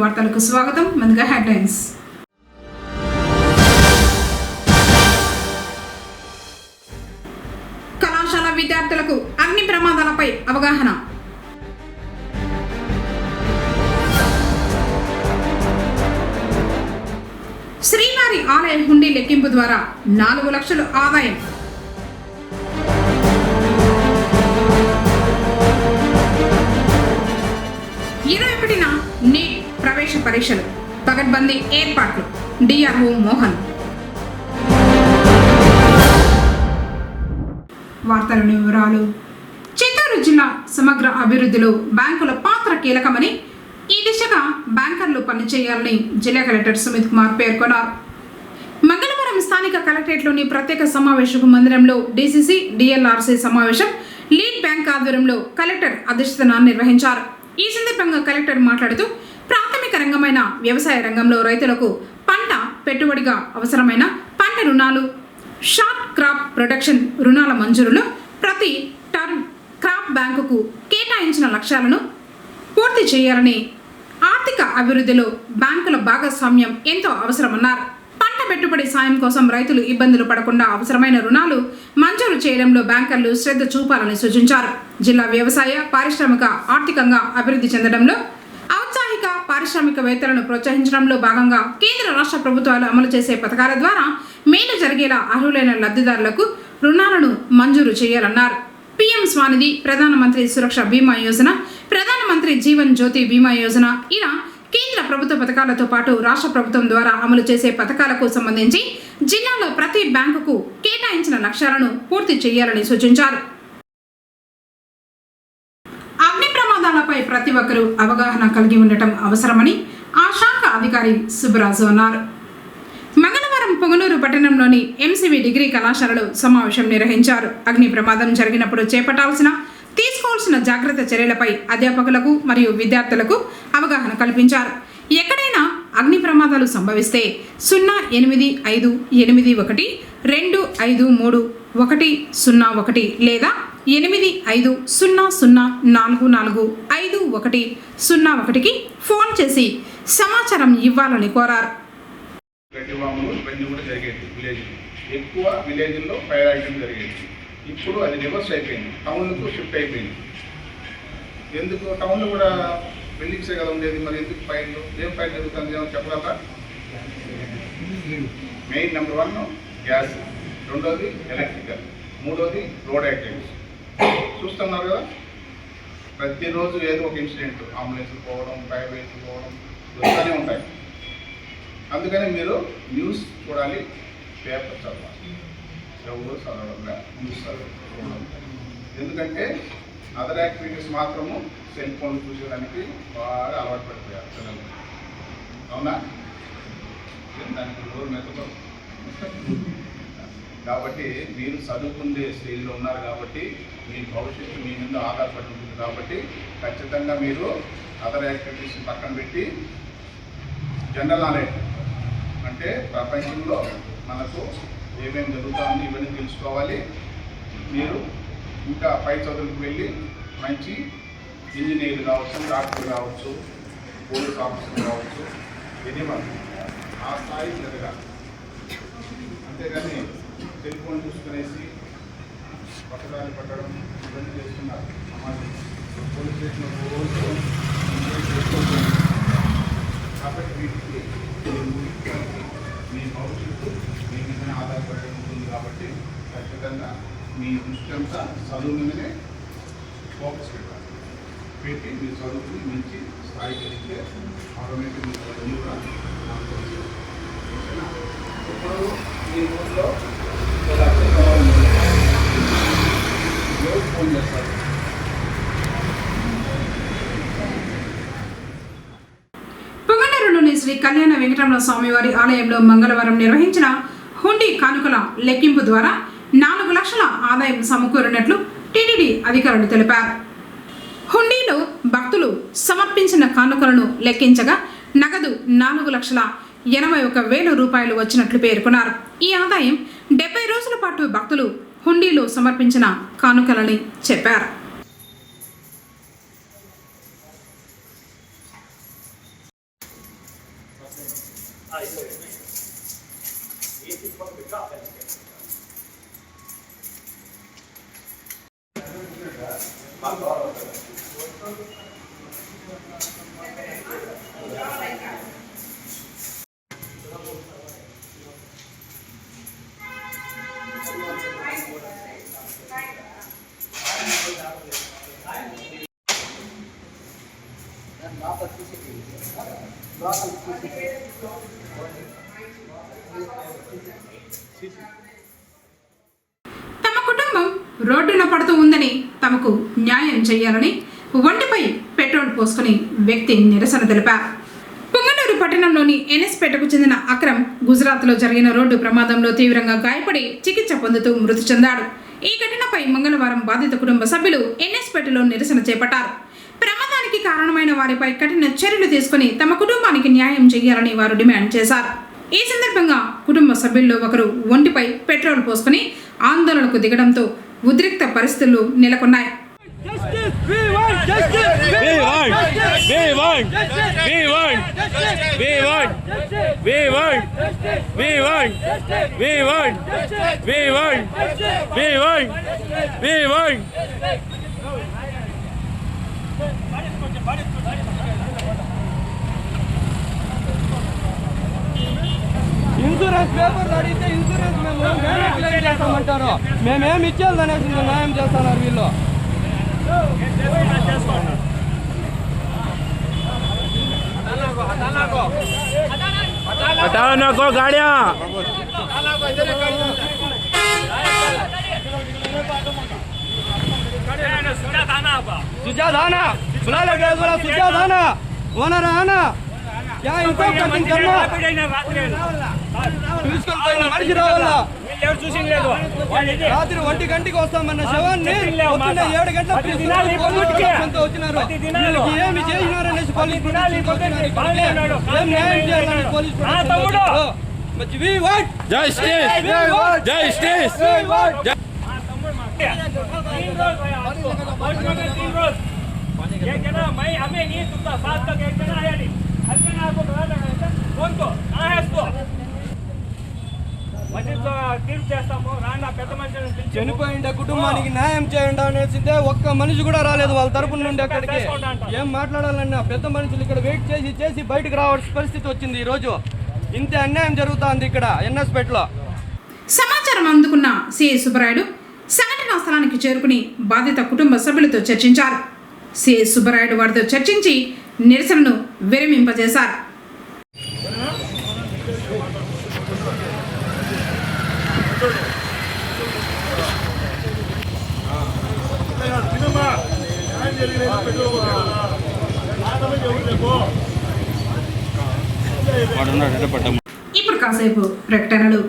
వార్తలకు స్వాగతం. ముందుగా హెడ్లైన్స్. కళాశాల విద్యార్థులకు అగ్ని ప్రమాదాలపై అవగాహన. శ్రీవారి ఆలయ హుండీ లెక్కింపు ద్వారా 4 లక్షలు ఆదాయం. నీట్ ప్రవేశ పరీక్షలు పగడ్బందీ ఏర్పాట్లు. డిఆర్ఓ మోహన్. వార్తల వివరాలు. చిత్తూరు జిల్లా సమగ్ర అభివృద్ధిలో బ్యాంకుల పాత్ర కీలకమని, ఈ దిశగా బ్యాంకర్లు పనిచేయాలని జిల్లా కలెక్టర్ సుమిత్ కుమార్ పేర్కొన్నారు. మంగళవారం స్థానిక కలెక్టరేట్లోని ప్రత్యేక సమావేశ మందిరంలో డీసీసీ డిఎల్ఆర్సీ సమావేశం లీడ్ బ్యాంక్ ఆధ్వర్యంలో కలెక్టర్ అధ్యక్షతన నిర్వహించారు. ఈ సందర్భంగా కలెక్టర్ మాట్లాడుతూ, ప్రాథమిక రంగమైన వ్యవసాయ రంగంలో రైతులకు పంట పెట్టుబడిగా అవసరమైన పంట రుణాలు, షార్ట్ క్రాప్ ప్రొడక్షన్ రుణాల మంజూరులో ప్రతి టర్మ్ క్రాప్ బ్యాంకుకు కేటాయించిన లక్ష్యాలను పూర్తి చేయాలని, ఆర్థిక అభివృద్ధిలో బ్యాంకుల భాగస్వామ్యం ఎంతో అవసరమన్నారు. పంట పెట్టుబడి సాయం కోసం రైతులు ఇబ్బందులు పడకుండా అవసరమైన రుణాలు మంజూరు చేయడంలో బ్యాంకర్లు శ్రద్ధ చూపాలని సూచించారు. జిల్లా వ్యవసాయ, పారిశ్రామిక ఆర్థికంగా అభివృద్ధి చెందడంలో ఔత్సాహిక పారిశ్రామికవేత్తలను ప్రోత్సహించడంలో భాగంగా కేంద్ర రాష్ట్ర ప్రభుత్వాలు అమలు చేసే పథకాల ద్వారా మేలు జరిగేలా అర్హులైన లబ్ధిదారులకు రుణాలను మంజూరు చేయాలన్నారు. పీఎం స్వానిధి, ప్రధానమంత్రి సురక్ష బీమా యోజన, ప్రధానమంత్రి జీవన్ జ్యోతి బీమా యోజన ఇలా కేంద్ర ప్రభుత్వ పథకాలతో పాటు రాష్ట్ర ప్రభుత్వం ద్వారా అమలు చేసే పథకాలకు సంబంధించి జిల్లాలో ప్రతి బ్యాంకుకు కేటాయించిన లక్ష్యాలను పూర్తి చేయాలని సూచించారు. అగ్ని ప్రమాదాలపై ప్రతి ఒక్కరూ అవగాహన కలిగి ఉండటం అవసరమని ఆ శాఖ అధికారి సుబ్బరాజు అన్నారు. మంగళవారం పొంగనూరు పట్టణంలోని ఎంసీవీ డిగ్రీ కళాశాలలో సమావేశం నిర్వహించారు. అగ్ని ప్రమాదం జరిగినప్పుడు తీసుకోవాల్సిన జాగ్రత్త చర్యలపై అధ్యాపకులకు మరియు విద్యార్థులకు అవగాహన కల్పించారు. ఎక్కడైనా అగ్ని ప్రమాదాలు సంభవిస్తే 08512531 లేదా 8500445101కి ఫోన్ చేసి సమాచారం ఇవ్వాలని కోరారు. ఎక్కువ విలేజ్లో ఫైర్ యాక్సిడెంట్ జరిగేది. ఇప్పుడు అది రివర్స్ అయిపోయింది, టౌన్లకు షిఫ్ట్ అయిపోయింది. ఎందుకు టౌన్లో కూడా బిల్డింగ్సే కదా ఉండేది, మరి ఎందుకు ఫైర్లు? ఏం ఫైర్ జరుగుతుంది ఏమో చెప్పగలరా? మెయిన్ నెంబర్ 1 గ్యాస్, రెండోది ఎలక్ట్రికల్, మూడోది రోడ్ యాక్సిడెంట్స్. చూస్తున్నారు కదా, ప్రతిరోజు ఏదో ఒక ఇన్సిడెంట్, అంబులెన్స్లు పోవడం, ఫైర్ వెహికల్ పోవడం జరుగుతూనే ఉంటాయి. అందుకని మీరు న్యూస్ చూడాలి, పేపర్ చదవాలి. ఎవరు చదవడంగా న్యూస్ చదవడం. ఎందుకంటే అదర్ యాక్టివిటీస్ మాత్రము సెల్ ఫోన్ చూసేదానికి బాగా అలవాటు పడిపోయారు పిల్లలు. అవునా? దానికి రోజు మెత్తతో. కాబట్టి మీరు చదువుకునే స్టేజ్లో ఉన్నారు కాబట్టి మీ భవిష్యత్తు మీ మీద ఆధారపడి ఉంటుంది. కాబట్టి ఖచ్చితంగా మీరు అదర్ యాక్టివిటీస్ పక్కన పెట్టి జనరల్ నాలెడ్జ్ అంటే ప్రపంచంలో మనకు ఏమేమి జరుగుతుంది ఇవన్నీ తెలుసుకోవాలి. మీరు ఇంకా పై చదువులకు వెళ్ళి మంచి ఇంజనీర్ కావచ్చు, డాక్టర్ కావచ్చు, పోలీస్ ఆఫీసర్ కావచ్చు, ఎనివన్ ఆ స్థాయి జరగాలి. అంతేగాని సెల్ ఫోన్ చూసుకునేసి పక్కదారి పట్టడం ఇవన్నీ చేస్తున్నారు సమాజం. పోలీస్ స్టేషన్లో చేసుకోవచ్చు. కాబట్టి వీటికి మీ భవిష్యత్తు మీ మీద ఆధారపడి ఉంటుంది. కాబట్టి ఖచ్చితంగా మీ దృష్టి అంతా చదువు మీదనే ఫోకస్ పెట్టి మీ చదువుని మంచి స్థాయికి వెళ్తే ఆటోమేటిక్ మీ చదువు కూడా ఇప్పుడు మీ ఊళ్ళో ఫోన్ చేస్తారు. పొంగనూరులోని శ్రీ కళ్యాణ వెంకటరమణ స్వామివారి ఆలయంలో మంగళవారం నిర్వహించిన హుండీ కానుకల లెక్కింపు ద్వారా 4 లక్షల ఆదాయం సమకూరినట్లు టీటీడీ అధికారులు తెలిపారు. హుండీలో భక్తులు సమర్పించిన కానుకలను లెక్కించగా నగదు 4,81,000 రూపాయలు వచ్చినట్లు పేర్కొన్నారు. ఈ ఆదాయం 70 రోజుల పాటు భక్తులు హుండీలో సమర్పించిన కానుకలని చెప్పారు. తమ కుటుంబం రోడ్డున పడుతూ ఉందని తమకు న్యాయం చేయాలని ఒంటిపై పెట్రోల్ పోసుకుని వ్యక్తి నిరసన తెలిపారు. పుంగనూరు పట్టణంలోని ఎన్ఎస్పేటకు చెందిన అక్రమ్ గుజరాత్లో జరిగిన రోడ్డు ప్రమాదంలో తీవ్రంగా గాయపడి చికిత్స పొందుతూ మృతి చెందాడు. ఈ ఘటనపై మంగళవారం బాధిత కుటుంబ సభ్యులు ఎన్ఎస్పేటలో నిరసన చేపట్టారు. ప్రమాదానికి కారణమైన వారిపై కఠిన చర్యలు తీసుకుని తమ కుటుంబానికి న్యాయం చేయాలని వారు డిమాండ్ చేశారు. ఈ సందర్భంగా కుటుంబ సభ్యుల్లో ఒకరు ఒంటిపై పెట్రోల్ పోసుకుని ఆందోళనకు దిగడంతో ఉద్రిక్త పరిస్థితులు నెలకొన్నాయి. ఇన్సూరెన్స్ పేపర్లు అడిగితే ఇన్సూరెన్స్ మేము క్లెయిమ్ చేస్తామంటారు. మేమేమి ఇచ్చేది అనేసి న్యాయం చేస్తున్నారు వీళ్ళు. गाड़िया सुजात आना बुला लगे सुजात आना ओनर आना क्या इनको कटिंग करना మనిషి రావాలా రాత్రి 1 గంటకి వస్తామన్న శవాన్ని పొద్దున్న 7 గంటలకు వచ్చినారు. వీళ్ళకి ఏమి చేసినారనేసి పోలీసు ఏం న్యాయం చేయాలని పోలీసు हमें नहीं तुमका साथ तक एक जना आया नहीं हल्के ना आपको कौन तो कहाँ है इसको చనిపోయిండే కుటుంబానికి న్యాయం చేయండి అనేసిందే ఒక్క మనిషి కూడా రాలేదు వాళ్ళ తరపున నుండి. అక్కడికి ఏం మాట్లాడాలన్నా పెద్ద మనుషులు ఇక్కడ వెయిట్ చేసి బయటకు రావాల్సిన పరిస్థితి వచ్చింది. ఈ రోజు ఇంత అన్యాయం జరుగుతుంది ఇక్కడ ఎన్ఎస్పేటలో. సమాచారం అందుకున్న సిఐ సుబ్బరాయుడు సంఘటనా స్థలానికి చేరుకుని బాధిత కుటుంబ సభ్యులతో చర్చించారు. సిఐ సుబ్బరాయుడు వారితో చర్చించి నిరసనను విరమింపజేశారు. ఇప్పుడు కాసేపు ప్రకటనలు.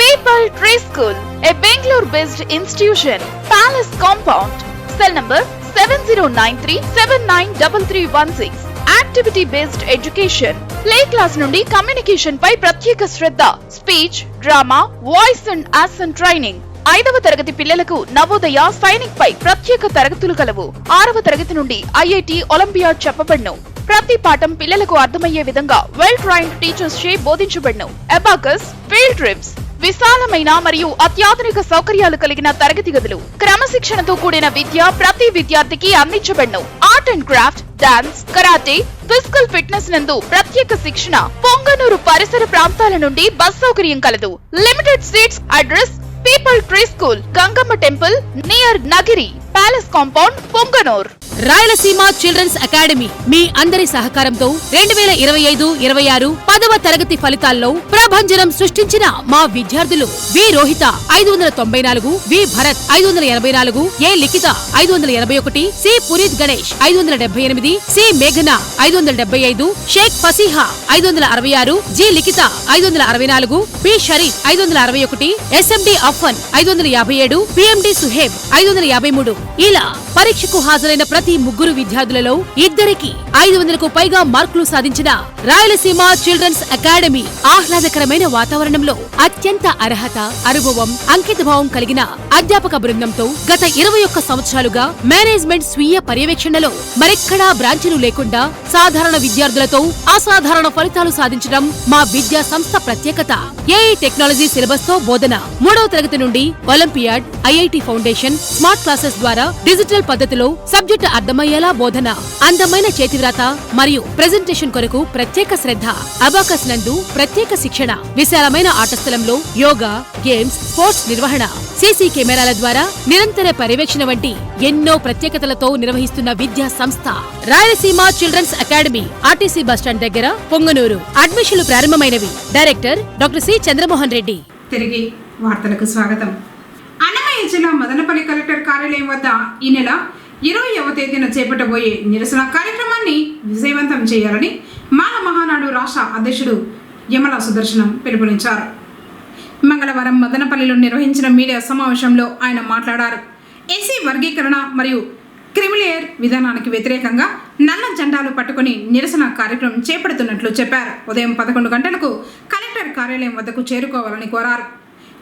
People Tree School, a Bangalore-based institution, Palace Compound, cell number 7093793316. Activity-based education, play class నుండి కమ్యూనికేషన్ పై ప్రత్యేక శ్రద్ధ, speech, drama, voice and action training. 5వ తరగతి పిల్లలకు నవోదయ సైనిక్ పై ప్రత్యేక తరగతులు కలవు. 6వ తరగతి నుండి ఐఐటి ఒలింపియాడ్ చెప్పబడును. ప్రతి పాఠం పిల్లలకు అర్థమయ్యే విధంగా వెల్ ట్రైన్డ్ టీచర్స్ చే బోధించబడును. అబాకస్, ఫీల్డ్ ట్రిప్స్, విశాలమైన మరియు అత్యాధునిక సౌకర్యాలు కలిగిన తరగతి గదులు, క్రమశిక్షణతో కూడిన విద్య ప్రతి విద్యార్థికి అందించబడును. Art and craft, dance, karate, physical fitness నందు ప్రత్యేక శిక్షణ. పొంగనూరు పరిసర ప్రాంతాల నుండి బస్ సౌకర్యం కలదు. Limited seats. Address people tree school, Gangamma temple near Nagiri, palace compound, Punganur. Rayalaseema children's academy మీ అందరి సహకారంతో 2025-26 10వ తరగతి ఫలితాల్లో ప్రభంజనం సృష్టించిన మా విద్యార్థులు వి రోహిత 594, వి భరత్ 584, ఏ లిఖిత 581, సి పునీత్ గణేష్ 578, సి మేఘన 575, షేక్ ఫసీహా 566, జి లిఖిత 564, బి షరీఫ్ 561, ఎస్ఎండి అఫన్ 557, పిఎండి సుహేబ్ 553 ఇలా పరీక్షకు హాజరైన ప్రతి ముగ్గురు విద్యార్థులలో ఇద్దరికి 500కు పైగా మార్కులు సాధించిన రాయలసీమ చిల్డ్రన్స్ అకాడమీ ఆహ్లాదకరమైన వాతావరణంలో అత్యంత అర్హత, అనుభవం, అంకితభావం కలిగిన అధ్యాపక బృందంతో గత 21 సంవత్సరాలుగా మేనేజ్మెంట్ స్వీయ పర్యవేక్షణలో మరెక్కడా బ్రాంచీలు లేకుండా సాధారణ విద్యార్థులతో అసాధారణ ఫలితాలు సాధించడం మా విద్యా సంస్థ ప్రత్యేకత. ఏఐ టెక్నాలజీ సిలబస్ తో బోధన, 3వ తరగతి నుండి olympiad, IIT foundation, smart classes ద్వారా డిజిటల్ పద్ధతిలో సబ్జెక్టు అర్థమయ్యేలా బోధన, అందమైన చేతివ్రాత మరియు ప్రెజెంటేషన్ కొరకు ప్రత్యేక శ్రద్ధ, అబాకస్ నందు ప్రత్యేక శిక్షణ, విశాలమైన ఆట స్థలంలో యోగా, గేమ్స్, స్పోర్ట్స్ నిర్వహణ, సీసీ కెమెరాల ద్వారా నిరంతర పర్యవేక్షణ వంటి ఎన్నో ప్రత్యేకతలతో నిర్వహిస్తున్న విద్యా సంస్థ Rayalaseema children's academy, RTC bus stand దగ్గర, పొంగనూరు. అడ్మిషన్లు ప్రారంభమైనవి. Director doctor C Chandramohan Reddy. తిరిగి వార్తలకు స్వాగతం. అన్నమయ్య జిల్లా మదనపల్లి కలెక్టర్ కార్యాలయం వద్ద ఈ నెల 20వ తేదీన చేపట్టబోయే నిరసన కార్యక్రమాన్ని విజయవంతం చేయాలని మాల మహానాడు రాష్ట్ర అధ్యక్షుడు యమల సుదర్శనం పిలుపునిచ్చారు. మంగళవారం మదనపల్లిలో నిర్వహించిన మీడియా సమావేశంలో ఆయన మాట్లాడారు. ఎస్సీ వర్గీకరణ మరియు క్రిమిలేయర్ విధానానికి వ్యతిరేకంగా నల్ల జెండాలు పట్టుకుని నిరసన కార్యక్రమం చేపడుతున్నట్లు చెప్పారు. ఉదయం 11 గంటలకు కలెక్టర్ కార్యాలయం వద్దకు చేరుకోవాలని కోరారు.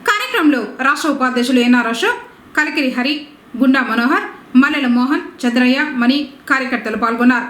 కార్యక్రమంలో రాష్ట్ర ఉపాధ్యక్షులు ఎన్ఆర్ అశోక్, కలికిరి హరి, గుండా మనోహర్, మల్లెల మోహన్, చంద్రయ్య, మణి కార్యకర్తలు పాల్గొన్నారు.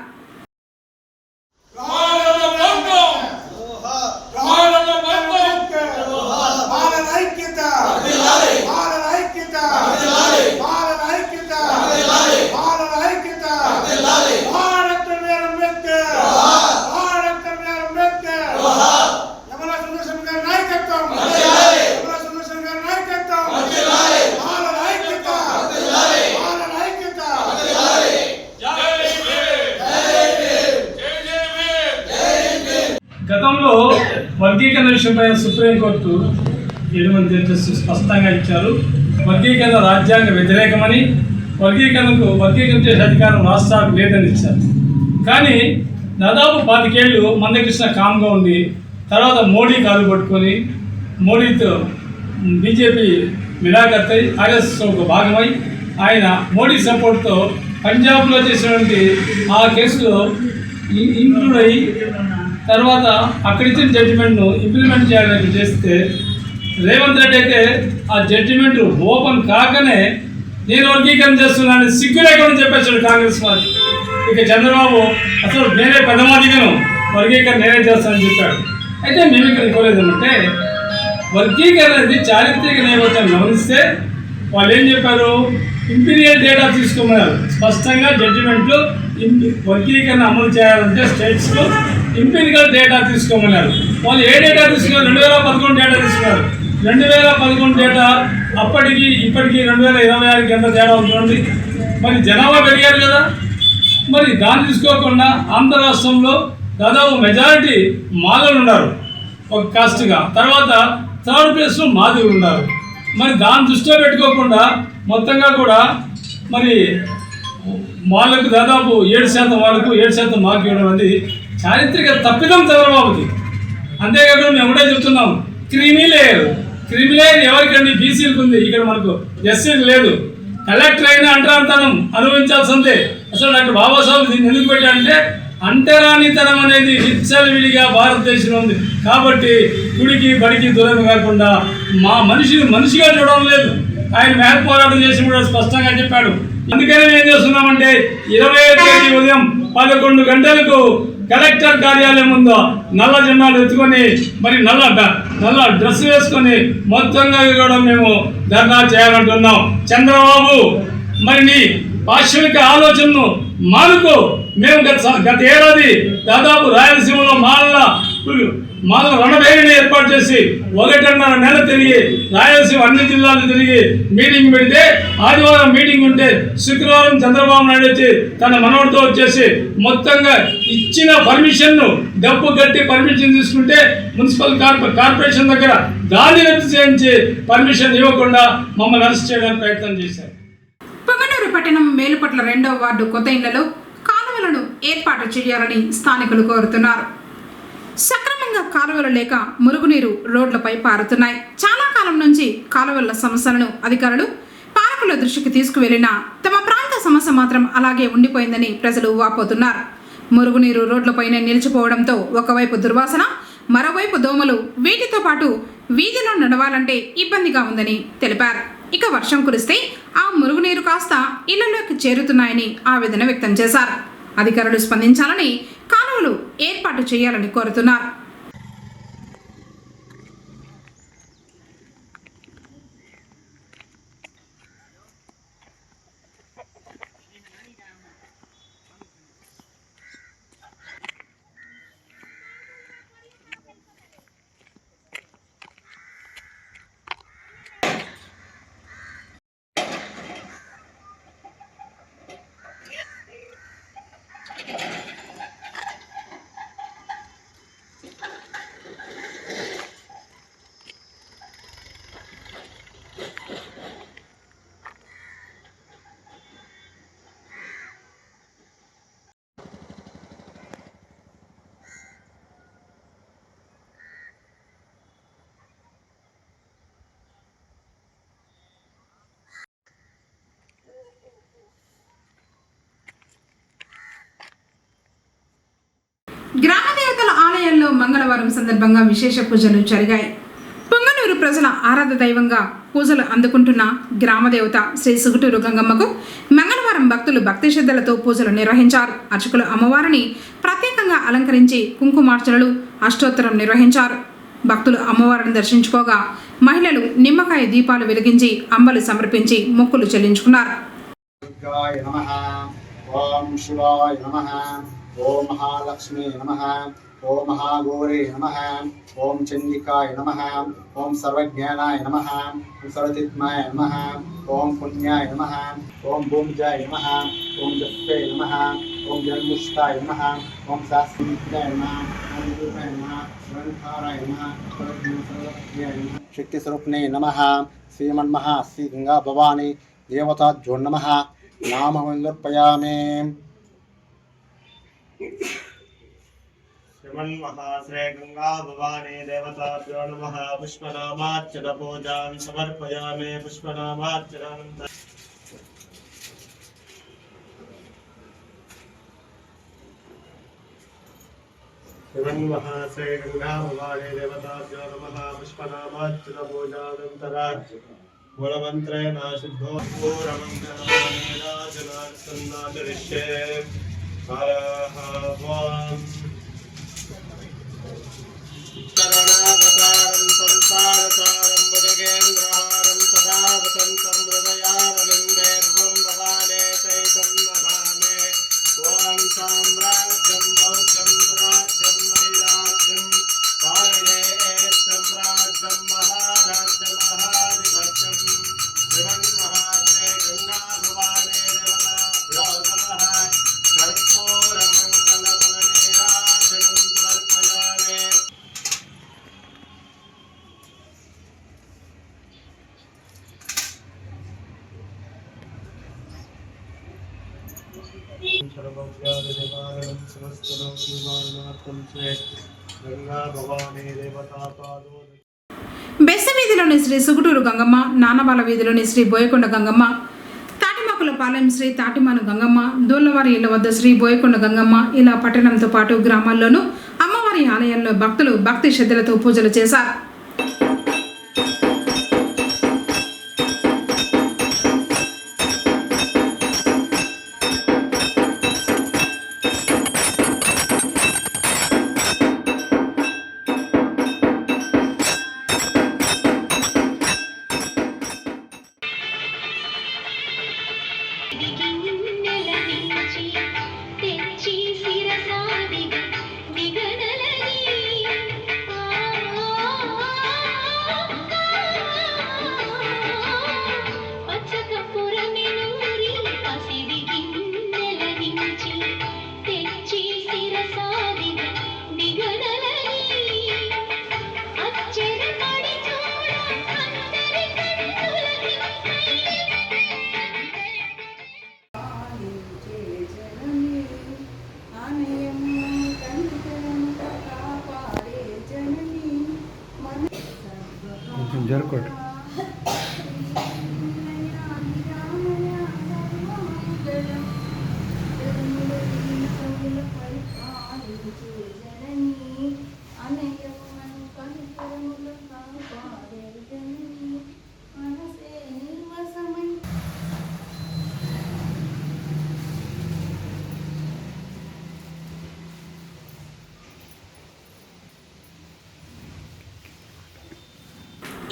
గతంలో వర్గీకరణ విషయంపై సుప్రీంకోర్టు 7 మంది జడ్జెస్ స్పష్టంగా ఇచ్చారు. వర్గీకరణ రాజ్యాంగ వ్యతిరేకమని, వర్గీకరణ చేసే అధికారం రాష్ట్రాలకు లేదని ఇచ్చారు. కానీ దాదాపు 25 ఏళ్ళు మందకృష్ణ కామ్గా ఉండి తర్వాత మోడీ కాలు పట్టుకొని మోడీతో బీజేపీ మిలాఖత్ అయి ఆర్ఎస్ఎస్ ఒక భాగమై ఆయన మోడీ సపోర్ట్తో పంజాబ్లో చేసినటువంటి ఆ కేసులో ఇంక్లూడ్ అయ్యి తర్వాత అక్కడిచ్చిన జడ్జిమెంట్ను ఇంప్లిమెంట్ చేయాలని చేస్తే రేవంత్ రెడ్డి అయితే ఆ జడ్జిమెంట్ ఓపెన్ కాకనే నేను వర్గీకరణ చేస్తున్నాను సిగ్గు లేకుండా చెప్పేశాడు కాంగ్రెస్ వారికి. ఇక చంద్రబాబు అసలు నేనే పెద్దమాదిగను వర్గీకరణ నేనే చేస్తానని చెప్పాడు. అయితే మేము ఇక్కడ కోరేదేమంటే వర్గీకరణ అనేది చారిత్రక నేపథ్యం గమనిస్తే వాళ్ళు ఏం చెప్పారు, ఇంపీరియల్ డేటా తీసుకోమన్నారు. స్పష్టంగా జడ్జిమెంట్లో వర్గీకరణ అమలు చేయాలంటే స్టేట్స్లో ఇంపీరియల్ డేటా తీసుకోమన్నారు. వాళ్ళు ఏ డేటా తీసుకున్నారు? 2011 డేటా తీసుకున్నారు. 2011 డేటా అప్పటికి ఇప్పటికి 2026కి ఎంత తేడా ఉంటుంది? మరి జనాభా పెరిగారు కదా, మరి దాన్ని తీసుకోకుండా ఆంధ్ర రాష్ట్రంలో దాదాపు మెజారిటీ మాలలు ఉన్నారు ఒక కాస్ట్గా, తర్వాత థర్డ్ ప్లేస్లో మాదిగలు ఉన్నారు. మరి దాన్ని దృష్టిలో పెట్టుకోకుండా మొత్తంగా కూడా మరి వాళ్ళకు దాదాపు 7% వాళ్ళకు 7% మార్కు ఇవ్వడం అనేది చారిత్రక తప్పిదం చంద్రబాబుకి. అంతేకాకుండా మేము ఒకటే చెప్తున్నాం, క్రిమిలేయర్ ఎవరికండి? బీసీలకు ఉంది, ఇక్కడ మనకు ఎస్సీలకు లేదు. కలెక్టర్ అయినా అంటరానితనం అనుభవించాల్సిందే. అసలు డాక్టర్ బాబాసాహెబ్ దీన్ని ఎందుకు పెట్టారంటే అంటరానితనం అనేది విచ్చలవిడిగా భారతదేశంలో ఉంది కాబట్టి గుడికి బడికి దూరం కాకుండా మా మనిషిగా చూడడం లేదు. ఆయన మేర పోరాటం చేసి కూడా స్పష్టంగా చెప్పాడు. అందుకనే ఏం చేస్తున్నామంటే 20వ తేదీ ఉదయం 11 గంటలకు కలెక్టర్ కార్యాలయం ముందు నల్ల జెండాలు ఎత్తుకొని మరి నల్ల డ్రెస్ వేసుకొని మొత్తంగా కూడా మేము ధర్నా చేయాలంటున్నాం. చంద్రబాబు మరి నీ పాశ్విక ఆలోచనను మానుకో. మేము గత ఏడాది దాదాపు రాయలసీమలో మాల రణభేరిని ఏర్పాటు చేసి 1.5 నెల తిరిగి రాయలసీమ అన్ని జిల్లాలు తిరిగి మీటింగ్ పెడితే ఆదివారం మీటింగ్ ఉంటే శుక్రవారం చంద్రబాబు నాయుడు వచ్చి తన మనవడితో వచ్చేసి మొత్తంగా ఇచ్చిన పర్మిషన్ను డబ్బు కట్టి పర్మిషన్ తీసుకుంటే మున్సిపల్ కార్పొరేషన్ దగ్గర దాన్ని రద్దు చేయించి పర్మిషన్ ఇవ్వకుండా మమ్మల్ని అరెస్ట్ చేయడానికి ప్రయత్నం చేశారు. పొంగనూరు పట్టణం మేలుపట్ల 2వ వార్డు కొత్త ఇళ్లలో కాలువలను ఏర్పాటు చేయాలని స్థానికులు కోరుతున్నారు. సక్రమంగా కాలువలు లేక మురుగునీరు రోడ్లపై పారుతున్నాయి. చాలా కాలం నుంచి కాలువల సమస్యలను అధికారులు పాలకుల దృష్టికి తీసుకువెళ్లినా తమ ప్రాంత సమస్య మాత్రం అలాగే ఉండిపోయిందని ప్రజలు వాపోతున్నారు. మురుగునీరు రోడ్లపైనే నిలిచిపోవడంతో ఒకవైపు దుర్వాసన, మరోవైపు దోమలు, వీటితో పాటు వీధిలో నడవాలంటే ఇబ్బందిగా ఉందని తెలిపారు. ఇక వర్షం కురిస్తే ఆ మురుగునీరు కాస్త ఇళ్లలోకి చేరుతున్నాయని ఆవేదన వ్యక్తం చేశారు. అధికారులు స్పందించాలని, కాలువలు ఏర్పాటు చేయాలని కోరుతున్నారు. గ్రామ దేవతల ఆలయాల్లో మంగళవారం సందర్భంగా విశేష పూజలు జరిగాయి. పొంగనూరు ప్రజల ఆరాధ దైవంగా పూజలు అందుకుంటున్న గ్రామదేవత శ్రీ సుగుటూరు గంగమ్మకు మంగళవారం భక్తులు భక్తి శ్రద్ధలతో పూజలు నిర్వహించారు. అర్చకులు అమ్మవారిని ప్రత్యేకంగా అలంకరించి కుంకుమార్చనలు, అష్టోత్తరం నిర్వహించారు. భక్తులు అమ్మవారిని దర్శించుకోగా మహిళలు నిమ్మకాయ దీపాలు వెలిగించి అంబలు సమర్పించి మొక్కులు చెల్లించుకున్నారు. ఓం శివాయ నమః, ఓం మహాలక్ష్మీ నమః, ఓం మహాగౌరీ నమః, ఓం చండికాయ నమః, ఓం సర్వజ్ఞానాయ నమః, ఓం సర్వతిత్మాయ నమః, ఓం పుణ్యాయ నమః, ఓం భూమిజాయ నమః, ఓం జస్వే నమః, ఓం జన్ముష్టాయ నమః, ఓం శాస్త్రీయాయ నమః, ఓం రూపాయ నమః, ఓంకారాయ నమః, సర్వజ్ఞాయ నమః, శక్తి స్వరూపిణే నమః, శ్రీమన్మహ శ్రీ గంగా భవాని దేవతాభ్యో నమః. నామమర్పయామి. श्रीमन्महाश्रे गंगा भवानी देवताभ्यो नमः. पुष्पनामार्चन पूजां समर्पयामि. पुष्पनामार्चनानन्तरं श्रीमन्महाश्रे गंगा भवानी देवताभ्यो नमः. पुष्पनामार्चन पूजानन्तरं मूलमन्त्रेण शुद्धो पूर्वमङ्गलमानीराजनार्चनाचरिष्ये. करुणावतारं संसारसारं बुधगेन्द्रहारं सदा वसन्तं हृदयारविन्देर्वं भवाने चैतं नभाने. त्वां साम्राज्यं बौद्धं राज्यं वैराज्यं पारणे साम्राज्यं महाराज्यमहाधिपत्यं. श्रीमन्महाश्रे गंगा भवाने देवताभ्यो नमः. कर्पूरमङ्गलफलनीराजनं समर्पयामि. सर्वव्याधिनिवारणं समस्तरोगनिवारणार्थं च गंगा भवानी देवतापादो. బెస్త వీధిలోని శ్రీ సుగుటూరు గంగమ్మ, నానబాల వీధిలోని శ్రీ బోయకొండ గంగమ్మ, తాటిమాకులపాలెం శ్రీ తాటిమాను గంగమ్మ, దూళ్లవారి ఇళ్ల వద్ద శ్రీ బోయకొండ గంగమ్మ, ఇలా పట్టణంతో పాటు గ్రామాల్లోనూ అమ్మవారి ఆలయాల్లో భక్తులు భక్తి శ్రద్ధలతో పూజలు చేశారు. జరుకోట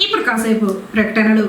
ఇప్పుడు కాసేపు ప్రకటనలు.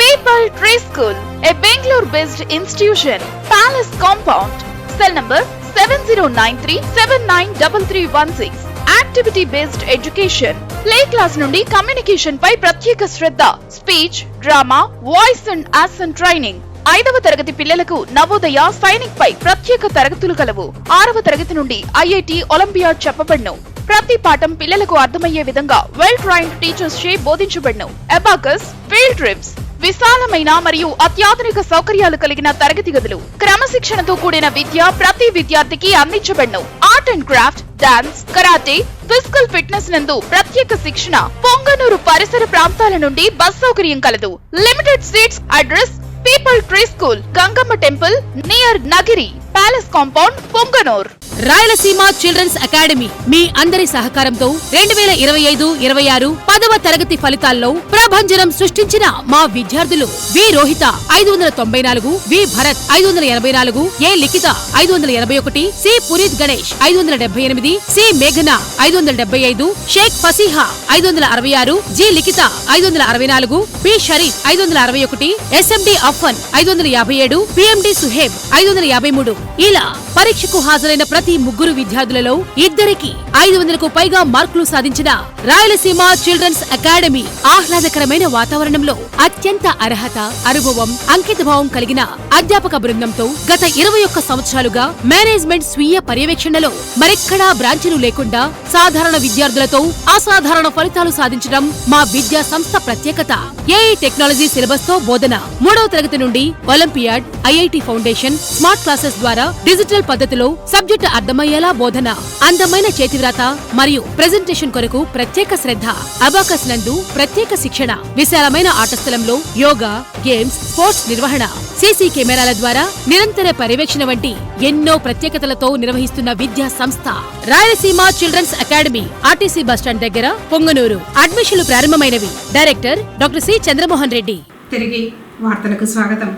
People Tree School, a Bangalore-based institution, Palace Compound, cell number 7093793316. Activity-based education, play class నుండి కమ్యూనికేషన్ పై ప్రత్యేక శ్రద్ధ, speech, drama, voice and action training. 5వ తరగతి పిల్లలకు నవోదయ సైనిక్ పై ప్రత్యేక తరగతులు కలవు. 6వ తరగతి నుండి ఐఐటి ఒలింపియాడ్ చెప్పబడును. ప్రతి పాఠం పిల్లలకు అర్థమయ్యే విధంగా వెల్ ట్రైన్డ్ టీచర్స్ చే బోధించబడును. అబాకస్, ఫీల్డ్ ట్రిప్స్, విశాలమైన మరియు అత్యాధునిక సౌకర్యాలు కలిగిన తరగతి గదులు, క్రమశిక్షణతో కూడిన విద్య ప్రతి విద్యార్థికి అందించబడును. Art and craft, dance, karate, physical fitness నందు ప్రత్యేక శిక్షణ. పొంగనూరు పరిసర ప్రాంతాల నుండి బస్ సౌకర్యం కలదు. Limited seats. Address people tree school, Gangamma temple near Nagiri, palace compound, Punganur. Rayalaseema children's academy మీ అందరి సహకారంతో 2025-26 10వ తరగతి ఫలితాల్లో ప్రభంజనం సృష్టించిన మా విద్యార్థులు వి రోహిత 594, వి భరత్ 584, ఏ లిఖిత 581, సి పునీత్ గణేష్ 578, సి మేఘన 575, షేక్ ఫసీహా 566, జి లిఖిత 564, బి షరీఫ్ 561, ఎస్ఎండి అఫ్ఫన్ 557, పిఎండి సుహేబ్ 553. ఇలా పరీక్షకు హాజరైన ప్రతి ముగ్గురు విద్యార్థులలో ఇద్దరికి 500కు పైగా మార్కులు సాధించిన రాయలసీమ చిల్డ్రన్స్ అకాడమీ ఆహ్లాదకరమైన వాతావరణంలో అత్యంత అర్హత, అనుభవం, అంకితభావం కలిగిన అధ్యాపక బృందంతో గత 21 సంవత్సరాలుగా మేనేజ్మెంట్ స్వీయ పర్యవేక్షణలో మరెక్కడా బ్రాంచీలు లేకుండా సాధారణ విద్యార్థులతో అసాధారణ ఫలితాలు సాధించడం మా విద్యా సంస్థ ప్రత్యేకత. ఏఐ టెక్నాలజీ సిలబస్ తో బోధన. 3వ తరగతి నుండి olympiad, IIT foundation, smart classes ద్వారా డిజిటల్ పద్ధతిలో సబ్జెక్టు అర్థమయ్యేలా బోధన. అందమైన చేతివ్రాత మరియు ప్రెజెంటేషన్ కొరకు ప్రత్యేక శ్రద్ధ. అబాకస్ నందు ప్రత్యేక శిక్షణ. విశాలమైన ఆట స్థలంలో యోగా, గేమ్స్, స్పోర్ట్స్ నిర్వహణ. సీసీ కెమెరాల ద్వారా నిరంతర పర్యవేక్షణ వంటి ఎన్నో ప్రత్యేకతలతో నిర్వహిస్తున్న విద్యా సంస్థ Rayalaseema children's academy, RTC bus stand దగ్గర, పొంగనూరు. అడ్మిషన్లు ప్రారంభమైనవి. Director doctor C Chandramohan Reddy. తిరిగి వార్తలకు స్వాగతం.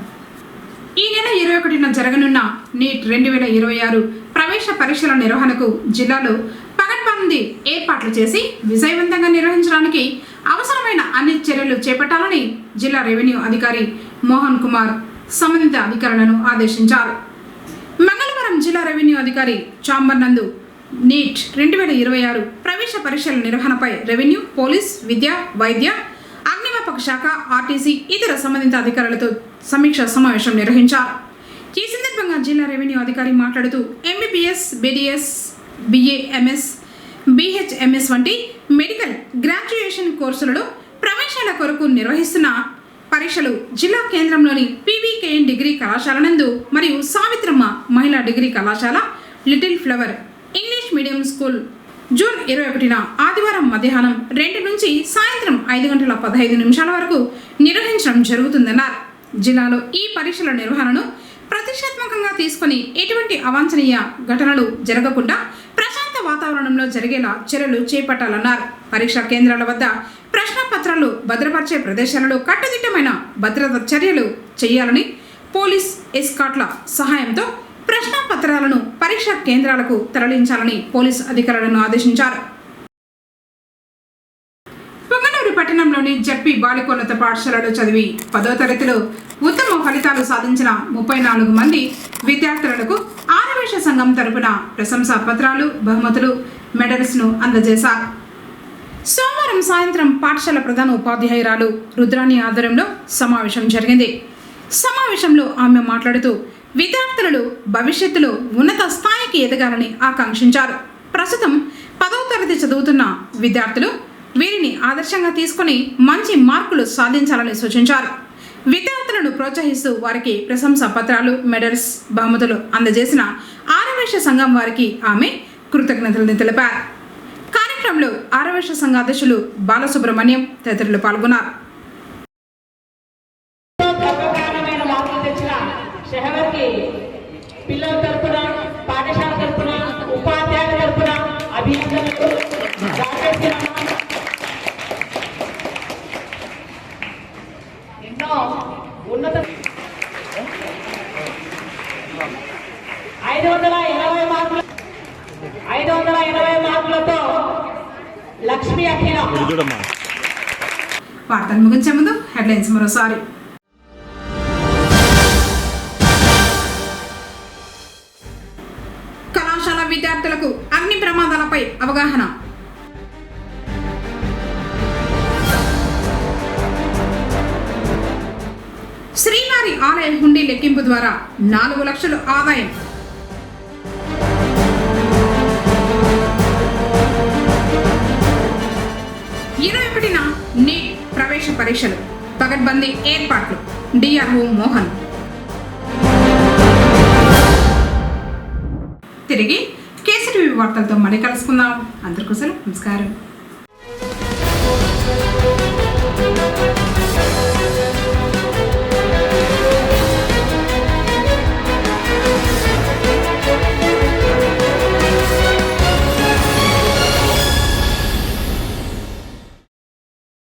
ఈ నెల 21న జరగనున్న నీట్ 2026 ప్రవేశ పరీక్షల నిర్వహణకు జిల్లాలో పకడ్బందీ ఏర్పాట్లు చేసి విజయవంతంగా నిర్వహించడానికి అవసరమైన అన్ని చర్యలు చేపట్టాలని జిల్లా రెవెన్యూ అధికారి మోహన్ కుమార్ సంబంధిత అధికారులను ఆదేశించారు. మంగళవారం జిల్లా రెవెన్యూ అధికారి చాంబర్ నందు నీట్ 2026 ప్రవేశ పరీక్షల నిర్వహణపై రెవెన్యూ, పోలీస్, విద్య, వైద్య, అగ్నిమాపక శాఖ, ఆర్టీసీ, ఇతర సంబంధిత అధికారులతో సమీక్ష సమావేశం నిర్వహించారు. ఈ సందర్భంగా జిల్లా రెవెన్యూ అధికారి మాట్లాడుతూ MBBS, BDS, BA, MS, BHMS వంటి మెడికల్ గ్రాడ్యుయేషన్ కోర్సులలో ప్రవేశాల కొరకు నిర్వహిస్తున్న పరీక్షలు జిల్లా కేంద్రంలోని PVKN డిగ్రీ కళాశాల నందు మరియు సావిత్రమ్మ మహిళా డిగ్రీ కళాశాల, little flower English medium school June 21న ఆదివారం మధ్యాహ్నం 2 నుంచి సాయంత్రం 5:15 వరకు నిర్వహించడం జరుగుతుందన్నారు. జిల్లాలో ఈ పరీక్షల నిర్వహణను ప్రతిష్టాత్మకంగా తీసుకుని ఎటువంటి అవాంఛనీయ ఘటనలు జరగకుండా ప్రశాంత వాతావరణంలో జరిగేలా చర్యలు చేపట్టాలన్నారు. పరీక్షా కేంద్రాల వద్ద ప్రశ్నపత్రాలు భద్రపరిచే ప్రదేశాలలో కట్టుదిట్టమైన భద్రతా చర్యలు చేయాలని, పోలీస్ ఎస్కాట్ల సహాయంతో ప్రశ్నపత్రాలను పరీక్షా కేంద్రాలకు తరలించాలని పోలీస్ అధికారులను ఆదేశించారు. పొంగనూరు పట్టణంలోని జడ్పీ బాలికోన్నత పాఠశాలలో చదివి 10వ తరగతిలో ఉత్తమ ఫలితాలు సాధించిన 34 మంది విద్యార్థులకు ఆరవేశ సంఘం తరపున ప్రశంసా పత్రాలు, బహుమతులు, మెడల్స్ను అందజేశారు. సోమవారం సాయంత్రం పాఠశాల ప్రధాన ఉపాధ్యాయురాలు రుద్రాణి ఆధ్వర్యంలో సమావేశం జరిగింది. సమావేశంలో ఆమె మాట్లాడుతూ విద్యార్థులు భవిష్యత్తులో ఉన్నత స్థాయికి ఎదగాలని ఆకాంక్షించారు. ప్రస్తుతం 10వ తరగతి చదువుతున్న విద్యార్థులు వీరిని ఆదర్శంగా తీసుకుని మంచి మార్కులు సాధించాలని సూచించారు. విద్యార్థులను ప్రోత్సహిస్తూ వారికి ప్రశంసా పత్రాలు, మెడల్స్, బహుమతులు అందజేసిన ఆరవేశ సంఘం వారికి ఆమె కృతజ్ఞతలు తెలిపారు. కార్యక్రమంలో ఆరవేశ సంఘ అధ్యక్షులు బాలసుబ్రహ్మణ్యం తదితరులు పాల్గొన్నారు. అభినందనలు. ఎన్నో ఉన్నత 580 మార్కులు 580 మార్కులతో లక్ష్మి అఖిల. వార్తలు ముగించే ముందు హెడ్లైన్స్ మరోసారి. కళాశాల విద్యార్థులకు అగ్ని ప్రమాదాలపై అవగాహన. శ్రీవారి ఆలయ హుండీ లెక్కింపు ద్వారా 4 లక్షలు ఆదాయం. నీట్ ప్రవేశ పరీక్షలు పగడ్బందీ ఏర్పాట్లు. డిఆర్ఓ మోహన్. తిరిగి కేసీటీవీ వార్తలతో మళ్ళీ కలుసుకుందాం. అందరికీ నమస్కారం.